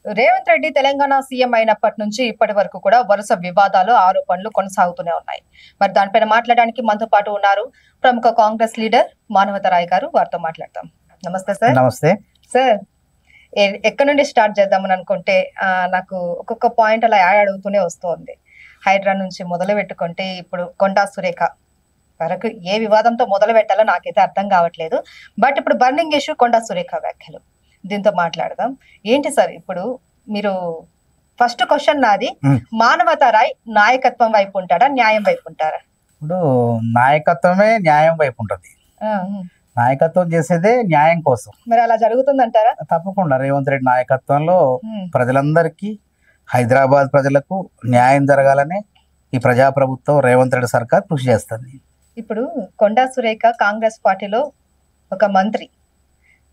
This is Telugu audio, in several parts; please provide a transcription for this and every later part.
రేవంత్ రెడ్డి తెలంగాణ సీఎం అయినప్పటి నుంచి ఇప్పటి వరకు కూడా వరుస వివాదాలు ఆరోపణలు కొనసాగుతూనే ఉన్నాయి. మరి దానిపైన మాట్లాడడానికి మనతో పాటు ఉన్నారు ప్రముఖ కాంగ్రెస్ లీడర్ మానవతరాయ్ గారు. వారితో మాట్లాడతాం. నమస్తే సార్. నమస్తే సార్. ఎక్కడి నుండి స్టార్ట్ చేద్దామని అనుకుంటే నాకు ఒక్కొక్క పాయింట్ అలా యాడ్ అవుతూనే వస్తుంది. హైడ్రా నుంచి మొదలు పెట్టుకుంటే ఇప్పుడు కొండా సురేఖ వరకు ఏ వివాదంతో మొదలు పెట్టాలో నాకైతే అర్థం కావట్లేదు. బట్ ఇప్పుడు బర్నింగ్ ఇష్యూ కొండా సురేఖ వ్యాఖ్యలు, దీంతో మాట్లాడదాం. ఏంటి సార్ ఇప్పుడు మీరు ఫస్ట్ క్వశ్చన్ నాది, మానవతరాయ్ నాయకత్వం వైపు ఉంటాడా న్యాయం వైపు ఉంటారా? ఇప్పుడు నాయకత్వమే న్యాయం వైపు ఉంటది. నాయకత్వం చేసేదే న్యాయం కోసం. మరి అలా జరుగుతుందంటారా? తప్పకుండా రేవంత్ రెడ్డి నాయకత్వంలో ప్రజలందరికీ, హైదరాబాద్ ప్రజలకు న్యాయం జరగాలని ఈ ప్రజాప్రభుత్వం రేవంత్ రెడ్డి సర్కార్ కృషి చేస్తుంది. ఇప్పుడు కొండా సురేఖ కాంగ్రెస్ పార్టీలో ఒక మంత్రి,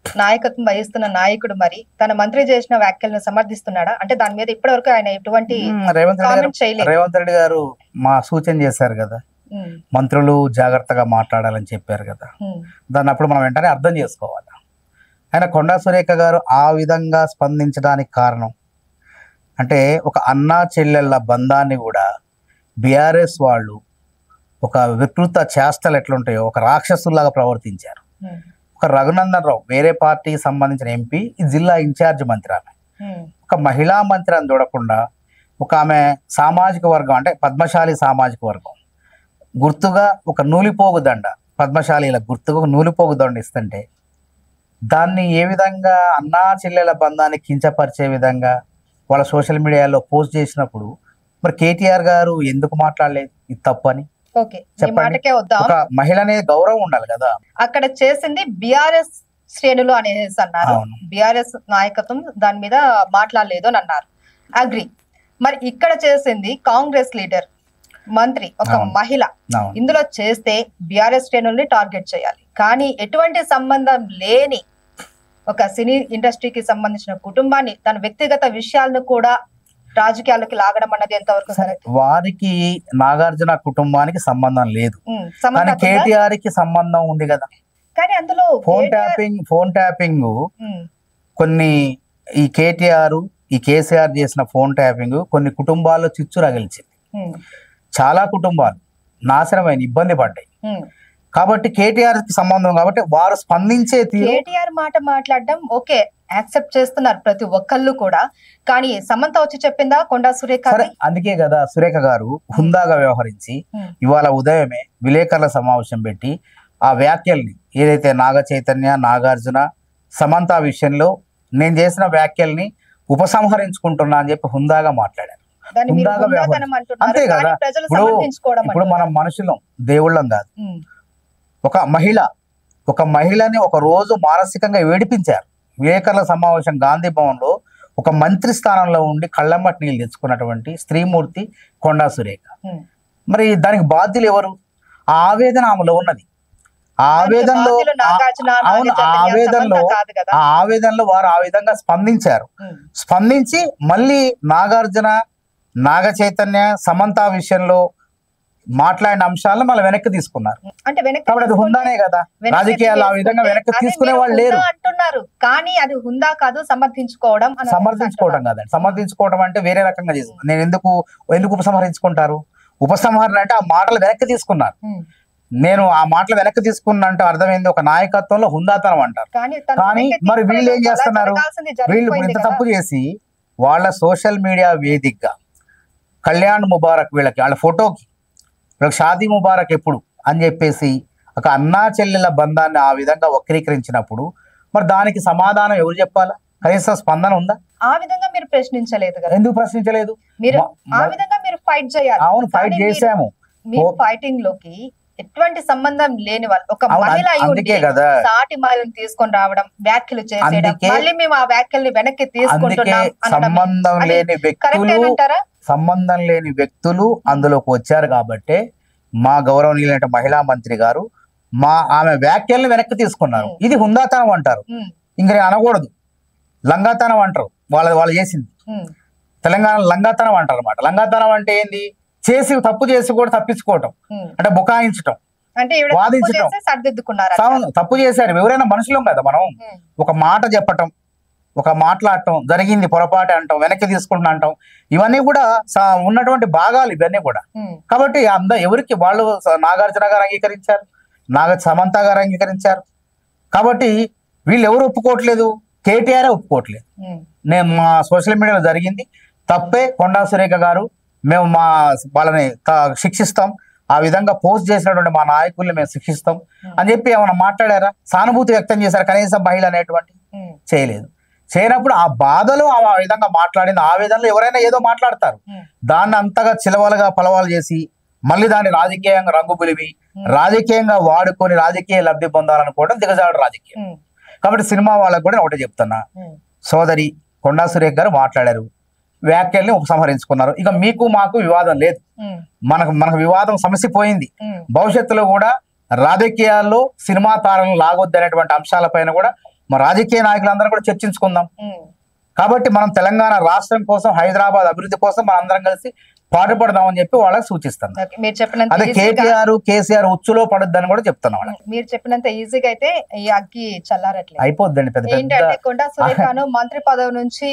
నాయకత్వం వహిస్తున్న నాయకుడు, మరి తన మంత్రి చేసిన వ్యాఖ్యలను సమర్థిస్తున్నాడా? అంటే దాని మీద ఇప్పటి వరకు ఆయన ఎటువంటి రేవంత్ రెడ్డి గారు మా సూచన చేశారు కదా, మంత్రులు జాగ్రత్తగా మాట్లాడాలని చెప్పారు కదా, దాన్ని అప్పుడు మనం వెంటనే అర్థం చేసుకోవాలి. ఆయన కొండా సురేఖ గారు ఆ విధంగా స్పందించడానికి కారణం అంటే ఒక అన్నా చెల్లెళ్ళ బంధాన్ని కూడా బీఆర్ఎస్ వాళ్ళు ఒక వికృత చేష్టలు ఎట్లుంటాయో ఒక రాక్షసులాగా ప్రవర్తించారు. ఒక రఘునందన్ రావు వేరే పార్టీకి సంబంధించిన ఎంపీ, ఈ జిల్లా ఇన్ఛార్జ్ మంత్రి, ఆమె ఒక మహిళా మంత్రి అని చూడకుండా ఒక ఆమె సామాజిక వర్గం అంటే పద్మశాలి సామాజిక వర్గం గుర్తుగా ఒక నూలిపోగు దండ, పద్మశాలీల గుర్తుగా ఒక నూలిపోగు దండ ఇస్తుంటే దాన్ని ఏ విధంగా అన్నా చెల్లెల బంధాన్ని కించపరిచే విధంగా వాళ్ళ సోషల్ మీడియాలో పోస్ట్ చేసినప్పుడు మరి కేటీఆర్ గారు ఎందుకు మాట్లాడలేదు? ఇది తప్పని ఒక మహిళ అనేది గౌరవం ఉండాలి కదా. అక్కడ చేసింది బిఆర్ఎస్ శ్రేణులు అనేసి అన్నారు. బిఆర్ఎస్ నాయకత్వం దాని మీద మాట్లాడలేదు అని అన్నారు. అగ్రి. మరి ఇక్కడ చేసింది కాంగ్రెస్ లీడర్, మంత్రి, ఒక మహిళ. ఇందులో చేస్తే బిఆర్ఎస్ శ్రేణుల్ని టార్గెట్ చేయాలి. కానీ ఎటువంటి సంబంధం లేని ఒక సినీ ఇండస్ట్రీకి సంబంధించిన కుటుంబాన్ని, తన వ్యక్తిగత విషయాలను కూడా రాజకీయాల్లోకి లాగడం అన్నది ఎంతవరకు కరెక్ట్? వారికి నాగార్జున కుటుంబానికి సంబంధం లేదు, కానీ కేటీఆర్ కి సంబంధం ఉంది కదా. కానీ అందులో ఫోన్ ట్యాపింగ్ కొన్ని ఈ కేటీఆర్ ఈ కేసీఆర్ చేసిన ఫోన్ ట్యాపింగ్ కొన్ని కుటుంబాల్లో చిచ్చు రగిల్చింది. చాలా కుటుంబాలు నాశనమైన ఇబ్బంది పడ్డాయి. కాబట్టి కేటీఆర్ కి సంబంధం కాబట్టి వారు స్పందించే కేటీఆర్ మాట మాట్లాడడం ఓకే, యాక్సెప్ట్ చేస్తున్నారు ప్రతి ఒక్కళ్ళు కూడా. కానీ సమంత వచ్చి చెప్పిందా కొండా సురేఖ? అందుకే కదా సురేఖ గారు హుందాగా వ్యవహరించి ఇవాళ ఉదయమే విలేకరుల సమావేశం పెట్టి ఆ వ్యాఖ్యల్ని ఏదైతే నాగ చైతన్య, నాగార్జున, సమంత విషయంలో నేను చేసిన వ్యాఖ్యల్ని ఉపసంహరించుకుంటున్నా అని చెప్పి హుందాగా మాట్లాడారు. హుందాగా అంతే కదా. ఇప్పుడు మనం మనుషులం, దేవుళ్ళం కాదు. ఒక మహిళని ఒక రోజు మానసికంగా వేడిపించారు. విలేకరుల సమావేశం గాంధీ భవన్ లో ఒక మంత్రి స్థానంలో ఉండి కళ్ళమ్మటి నీళ్ళు తెచ్చుకున్నటువంటి స్త్రీమూర్తి కొండా సురేఖ. మరి దానికి బాధ్యులు ఎవరు? ఆ ఆవేదన ఆమెలో ఉన్నది. ఆ ఆవేదనలో వారు ఆ విధంగా స్పందించారు. స్పందించి మళ్ళీ నాగార్జున, నాగ చైతన్య, సమంత విషయంలో మాట్లాడిన అంశాలను మళ్ళీ వెనక్కి తీసుకున్నారు. కాబట్టి అది హుందానే కదా. రాజకీయాలు ఆ విధంగా వెనక్కి తీసుకునే వాళ్ళు లేరు అంటున్నారు. కానీ అది హుందా కాదు, సమర్థించుకోవడం కాదండి. సమర్థించుకోవడం అంటే వేరే రకంగా చేస్తుంది. నేను ఎందుకు ఉపసంహరించుకుంటారు? ఉపసంహరణ అంటే ఆ మాటలు వెనక్కి తీసుకున్నారు. నేను ఆ మాటలు వెనక్కి తీసుకున్నా అంటే అర్థమైంది ఒక నాయకత్వంలో హుందాతనం అంటారు. కానీ మరి వీళ్ళు ఏం చేస్తున్నారు? వీళ్ళు ఇంత తప్పు చేసి వాళ్ళ సోషల్ మీడియా వేదికగా కళ్యాణ్ ముబారక్ వీళ్ళకి వాళ్ళ ఫోటోకి షాదీ ముబారక్ ఎప్పుడు అని చెప్పేసి ఒక అన్నా చెల్లెల బంధాన్ని ఆ విధంగా వక్రీకరించినప్పుడు మరి దానికి సమాధానం ఎవరు చెప్పాలా? కనీసం స్పందన ఉందా? ఆ విధంగా మీరు ప్రశ్నించలేదు కదా. ఎందుకు ప్రశ్నించలేదు? ఆ విధంగా మీరు ఫైట్ చేయాలి. అవును, ఫైట్ చేశాము. ఫైటింగ్ లోకి ఎటువంటి సంబంధం లేని వాళ్ళు ఒక మహిళ సాటి మహిళను తీసుకొని రావడం, వ్యాఖ్యలు చేసేయడం, మళ్ళీ మేము ఆ వ్యాఖ్యల్ని వెనక్కి తీసుకుంటున్నాం. సంబంధం లేని వ్యక్తులు అందులోకి వచ్చారు కాబట్టి మా గౌరవనీయులైన మహిళా మంత్రి గారు ఆమె వ్యాఖ్యల్ని వెనక్కి తీసుకున్నారు. ఇది హుందాతనం అంటారు. ఇంక నేను అనకూడదు, లంగాతనం అంటారు. వాళ్ళు చేసింది తెలంగాణ లంగాతనం అంటారు అనమాట. లంగాతనం అంటే ఏంది? తప్పు చేసి కూడా తప్పించుకోవటం, అంటే బుకాయించటం, వాదించటం. తప్పు చేశారు, ఎవరైనా మనుషులం కదా మనం. ఒక మాట చెప్పటం, ఒక మాట్లాడటం జరిగింది పొరపాటు అంటాం, వెనక్కి తీసుకుంటున్నా అంటాం, ఇవన్నీ కూడా ఉన్నటువంటి భాగాలు ఇవన్నీ కూడా. కాబట్టి ఎవరికి వాళ్ళు నాగార్జున గారు అంగీకరించారు, సమంత గారు అంగీకరించారు. కాబట్టి వీళ్ళు ఎవరు ఒప్పుకోవట్లేదు, కేటీఆర్ ఒప్పుకోవట్లేదు. నేను మా సోషల్ మీడియాలో జరిగింది తప్పే, కొండా సురేఖ గారు మేము వాళ్ళని శిక్షిస్తాం, ఆ విధంగా పోస్ట్ చేసినటువంటి మా నాయకుల్ని మేము శిక్షిస్తాం అని చెప్పి ఏమైనా మాట్లాడారా? సానుభూతి వ్యక్తం చేశారు కనీసం మహిళ అనేటువంటి? చేయలేదు. చేయనప్పుడు ఆ బాధలు ఆ విధంగా మాట్లాడింది, ఆ విధంగా ఎవరైనా ఏదో మాట్లాడతారు, దాన్ని అంతగా చిలవలుగా పలవాలు చేసి మళ్ళీ దాన్ని రాజకీయంగా రంగు పులివి రాజకీయంగా వాడుకొని రాజకీయ లబ్ధి పొందాలనుకోవడం దిగజాడు రాజకీయం. కాబట్టి సినిమా వాళ్ళకు కూడా ఒకటే చెప్తున్నా, సోదరి కొండా సురేఖ గారు మాట్లాడారు, వ్యాఖ్యల్ని ఉపసంహరించుకున్నారు. ఇక మీకు మాకు వివాదం లేదు, మనకు వివాదం సమసిపోయింది. భవిష్యత్తులో కూడా రాజకీయాల్లో సినిమా తారలను లాగొద్దు అనేటువంటి అంశాలపైన కూడా మా రాజకీయ నాయకులందరూ కూడా చర్చించుకుందాం. కాబట్టి మనం తెలంగాణ రాష్ట్రం కోసం, హైదరాబాద్ అభివృద్ధి కోసం మనం అందరం కలిసి పాటుపడదామని చెప్పి వాళ్ళకి సూచిస్తాను. అదే కేటీఆర్ కేసీఆర్ ఉచ్చులో పడొద్దని కూడా చెప్తున్నా వాళ్ళకి. మీరు చెప్పినంత ఈజీగా అయితే ఈ అగ్గి చల్లారట్లేదు, అయిపోద్దండి. పెద్ద కొండా సురేఖను మంత్రి పదవి నుంచి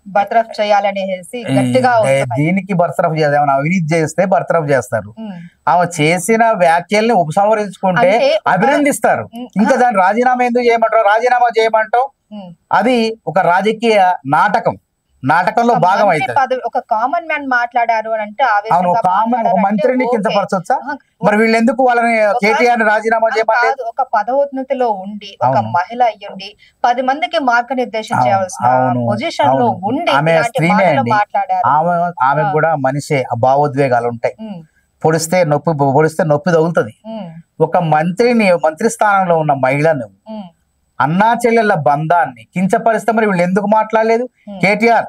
బర్తరఫ్ చేయాలనేసి గట్టిగా దీనికి బర్తరఫ్ చేయాలి, అవినీతి చేస్తే బర్తరఫ్ చేస్తారు. ఆమె చేసిన వ్యాఖ్యల్ని ఉపసంహరించుకుంటే అభినందిస్తారు. ఇంకా దాన్ని రాజీనామా ఎందుకు చేయమంటారు? రాజీనామా చేయమంటావు, అది ఒక రాజకీయ నాటకంలో భాగం అవుతుంది. ఒక కామన్ మ్యాన్ మాట్లాడారు అని అంటే అవును, ఒక మంత్రిని కించపరచొచ్చా? మరి వీళ్ళు ఎందుకు వాళ్ళని కేటీఆర్ రాజీనామా చేయమని? ఒక పదోన్నతిలో ఉండి ఒక మహిళ అయ్యుండి 10 మందికి మార్గనిర్దేశం చేయాల్సిన పొజిషన్ లో ఉండి ఆమె స్త్రీనే అండి, ఆమె కూడా మనిషే, భావోద్వేగాలు ఉంటాయి. పొడిస్తే నొప్పి తగులుతుంది. ఒక మంత్రి స్థానంలో ఉన్న మహిళను, అన్నా చెల్లెళ్ళ బంధాన్ని కించపరిస్తే మరి వీళ్ళు ఎందుకు మాట్లాడలేదు? కేటీఆర్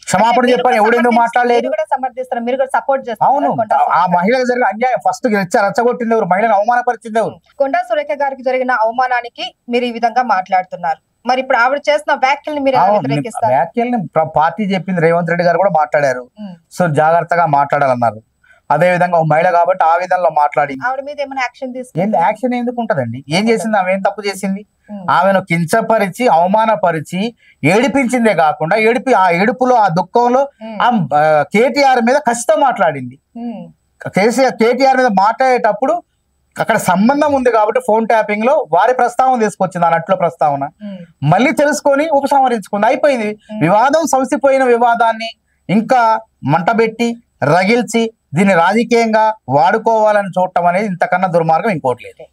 క్షమాపణ చెప్పారు, ఎవడెందుకు మాట్లాడలేదు? అవును, ఆ మహిళకు జరిగిన అన్యాయం ఫస్ట్ రచ్చగొట్టింది ఎవరు? మహిళను అవమానపరిచింది ఎవరు? కొండా సురేఖ గారికి జరిగిన అవమానానికి మీరు ఈ విధంగా మాట్లాడుతున్నారు. మరి ఇప్పుడు ఆవిడ చేసిన వ్యాఖ్యల్ని మీరు వ్యాఖ్యల్ని పార్టీ చెప్పింది, రేవంత్ రెడ్డి గారు కూడా మాట్లాడారు. సో జాగ్రత్తగా మాట్లాడాలన్నారు. అదే విధంగా ఒక మహిళ కాబట్టి ఆ విధంగా మాట్లాడి యాక్షన్ ఎందుకు ఉంటదండి? ఏం చేసింది ఆమె? ఏం తప్పు చేసింది? ఆమెను కించపరిచి అవమానపరిచి ఏడిపించిందే కాకుండా ఆ ఏడుపులో ఆ దుఃఖంలో కేటీఆర్ మీద కసితో మాట్లాడింది. కేటీఆర్ మీద మాట్లాడేటప్పుడు అక్కడ సంబంధం ఉంది కాబట్టి ఫోన్ ట్యాపింగ్ లో వారి ప్రస్తావన తీసుకొచ్చింది, ఆ నటుల ప్రస్తావన మళ్ళీ తెలుసుకొని ఉపసంహరించుకుంది, అయిపోయింది. వివాదం సమసిపోయిన వివాదాన్ని ఇంకా మంటబెట్టి రగిల్చి దీన్ని రాజకీయంగా వాడుకోవాలని చూడటం అనేది ఇంతకన్నా దుర్మార్గం ఇంకోటి లేదు.